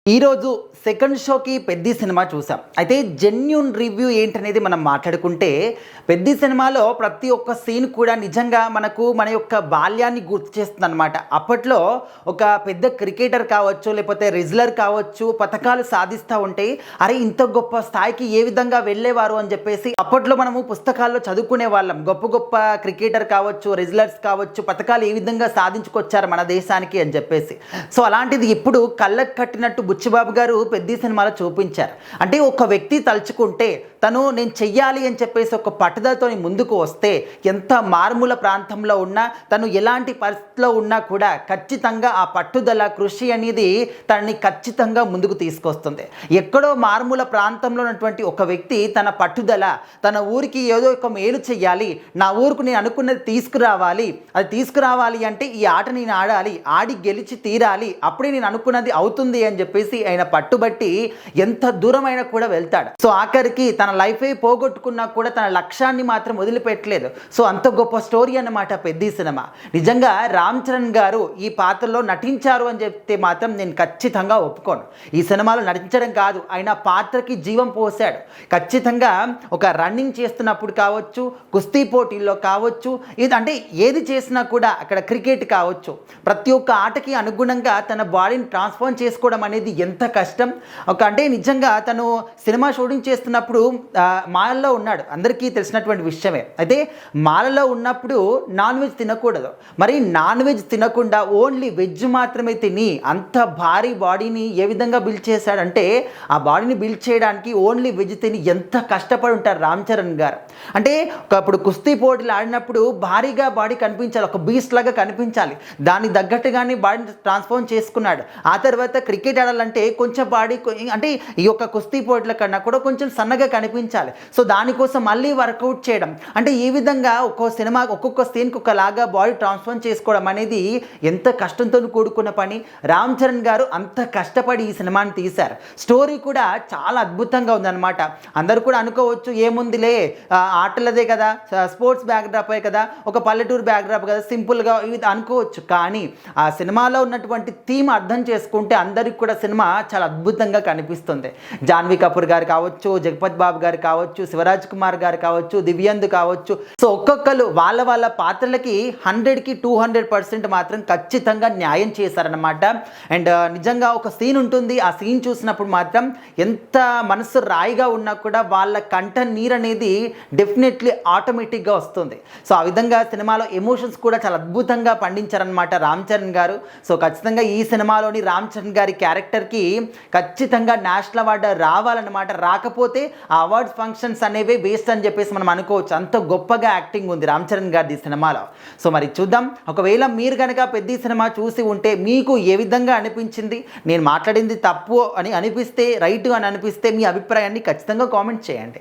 ఈరోజు సెకండ్ షోకి పెద్ది సినిమా చూసాం. అయితే జెన్యూన్ రివ్యూ ఏంటనేది మనం మాట్లాడుకుంటే, పెద్ది సినిమాలో ప్రతి ఒక్క సీన్ కూడా నిజంగా మన యొక్క బాల్యాన్ని గుర్తు చేస్తుందనమాట. అప్పట్లో ఒక పెద్ద క్రికెటర్ కావచ్చు, లేకపోతే రెజ్లర్ కావచ్చు, పథకాలు సాధిస్తూ ఉంటే అరే ఇంత గొప్ప స్థాయికి ఏ విధంగా వెళ్ళేవారు అని చెప్పేసి అప్పట్లో మనము పుస్తకాల్లో చదువుకునే వాళ్ళం. గొప్ప గొప్ప క్రికెటర్ కావచ్చు, రెజ్లర్స్ కావచ్చు, పథకాలు ఏ విధంగా సాధించుకొచ్చారు మన దేశానికి అని చెప్పేసి. సో అలాంటిది ఇప్పుడు కళ్ళకు కట్టినట్టు బుచ్చిబాబు గారు పెద్ది సినిమాలో చూపించారు. అంటే ఒక వ్యక్తి తలుచుకుంటే నేను చెయ్యాలి అని చెప్పేసి ఒక పట్టుదలతో ముందుకు వస్తే ఎంత మారుమూల ప్రాంతంలో ఉన్నా, తను ఎలాంటి పరిస్థితిలో ఉన్నా కూడా ఖచ్చితంగా ఆ పట్టుదల, కృషి అనేది తనని ఖచ్చితంగా ముందుకు తీసుకొస్తుంది. ఎక్కడో మారుమూల ప్రాంతంలో ఉన్నటువంటి ఒక వ్యక్తి తన పట్టుదల, తన ఊరికి ఏదో ఒక మేలు చెయ్యాలి, నా ఊరుకు నేను అనుకున్నది తీసుకురావాలి, అది తీసుకురావాలి అంటే ఈ ఆట నేను ఆడాలి, ఆడి గెలిచి తీరాలి, అప్పుడే నేను అనుకున్నది అవుతుంది అని చెప్పేసి ఆయన పట్టుబట్టి ఎంత దూరమైనా కూడా వెళ్తాడు. సో ఆఖరికి తన లైఫే పోగొట్టుకున్నా కూడా తన లక్ష్యాన్ని మాత్రం వదిలిపెట్టలేదు. సో అంత గొప్ప స్టోరీ అన్నమాట పెద్ది సినిమా. నిజంగా రామ్ చరణ్ గారు ఈ పాత్రలో నటించారు అని చెప్తే మాత్రం నేను ఖచ్చితంగా ఒప్పుకోను. ఈ సినిమాలో నటించడం కాదు, ఆయన పాత్రకి జీవం పోసాడు. ఖచ్చితంగా ఒక రన్నింగ్ చేస్తున్నప్పుడు కావచ్చు, కుస్తీ పోటీల్లో కావచ్చు, అంటే ఏది చేసినా కూడా అక్కడ క్రికెట్ కావచ్చు, ప్రతి ఒక్క ఆటకి అనుగుణంగా తన బాడీని ట్రాన్స్ఫార్మ్ చేసుకోవడం అనేది ఎంత కష్టం. అంటే నిజంగా తను సినిమా షూటింగ్ చేస్తున్నప్పుడు మాలలో ఉన్నాడు, అందరికీ తెలిసినటువంటి విషయమే. అయితే మాలలో ఉన్నప్పుడు నాన్ వెజ్ తినకూడదు. మరి నాన్ వెజ్ తినకుండా ఓన్లీ వెజ్ మాత్రమే తిని అంత భారీ బాడీని ఏ విధంగా బిల్డ్ చేశాడంటే, ఆ బాడీని బిల్డ్ చేయడానికి ఓన్లీ వెజ్ తిని ఎంత కష్టపడి ఉంటారు రామ్ చరణ్ గారు. అంటే ఇప్పుడు కుస్తీ పోటీలు ఆడినప్పుడు భారీగా బాడీ కనిపించాలి, ఒక బీస్ట్ లాగా కనిపించాలి, దానికి తగ్గట్టుగానే బాడీని ట్రాన్స్ఫార్మ్ చేసుకున్నాడు. ఆ తర్వాత క్రికెట్ ఆడాలంటే కొంచెం బాడీ, అంటే ఈ యొక్క కుస్తీ పోటీల కన్నా కూడా కొంచెం సన్నగా కనిపించాలి. సో దానికోసం మళ్ళీ వర్కౌట్ చేయడం, అంటే ఈ విధంగా ఒక్కొక్క సీన్కి ఒకలాగా బాడీ ట్రాన్స్ఫార్మ్ చేసుకోవడం అనేది ఎంత కష్టంతో కూడుకున్న పని. రామ్ చరణ్ గారు అంత కష్టపడి ఈ సినిమాని తీశారు. స్టోరీ కూడా చాలా అద్భుతంగా ఉందన్నమాట. అందరూ కూడా అనుకోవచ్చు ఏముందిలే, ఆటలదే కదా, స్పోర్ట్స్ బ్యాక్డ్రాపే కదా, ఒక పల్లెటూరు బ్యాక్డ్రాప్ కదా, సింపుల్గా ఇది అనుకోవచ్చు. కానీ ఆ సినిమాలో ఉన్నటువంటి థీమ్ అర్థం చేసుకుంటే అందరికి కూడా సినిమా చాలా అద్భుతంగా కనిపిస్తుంది. జాన్వీ కపూర్ గారు కావచ్చు, జగపత్ బాబు గారు కావచ్చు, శివరాజ్ కుమార్ గారు కావచ్చు, దివ్యందు కావచ్చు. సో ఒక్కొక్కరు వాళ్ళ పాత్రలకి 100కి 200% మాత్రం ఖచ్చితంగా న్యాయం చేశారనమాట. అండ్ నిజంగా ఒక సీన్ ఉంటుంది, ఆ సీన్ చూసినప్పుడు మాత్రం ఎంత మనసు రాయిగా ఉన్నా కూడా వాళ్ళ కంట నీరు అనేది డెఫినెట్లీ ఆటోమేటిక్గా వస్తుంది. సో ఆ విధంగా సినిమాలో ఎమోషన్స్ కూడా చాలా అద్భుతంగా పండించారనమాట రామ్ చరణ్ గారు. సో ఖచ్చితంగా ఈ సినిమాలోని రామ్ చరణ్ గారి క్యారెక్టర్కి ఖచ్చితంగా నేషనల్ అవార్డు రావాలన్నమాట. రాకపోతే ఆ అవార్డ్స్ ఫంక్షన్స్ అనేవి వేస్ట్ అని చెప్పేసి మనం అనుకోవచ్చు. అంత గొప్పగా యాక్టింగ్ ఉంది రామ్ చరణ్ గారి సినిమాలో. సో మరి చూద్దాం, ఒకవేళ మీరు కనుక పెద్ద సినిమా చూసి ఉంటే మీకు ఏ విధంగా అనిపించింది, నేను మాట్లాడింది తప్పు అని అనిపిస్తే, రైట్ అని అనిపిస్తే మీ అభిప్రాయాన్ని ఖచ్చితంగా కామెంట్ చేయండి.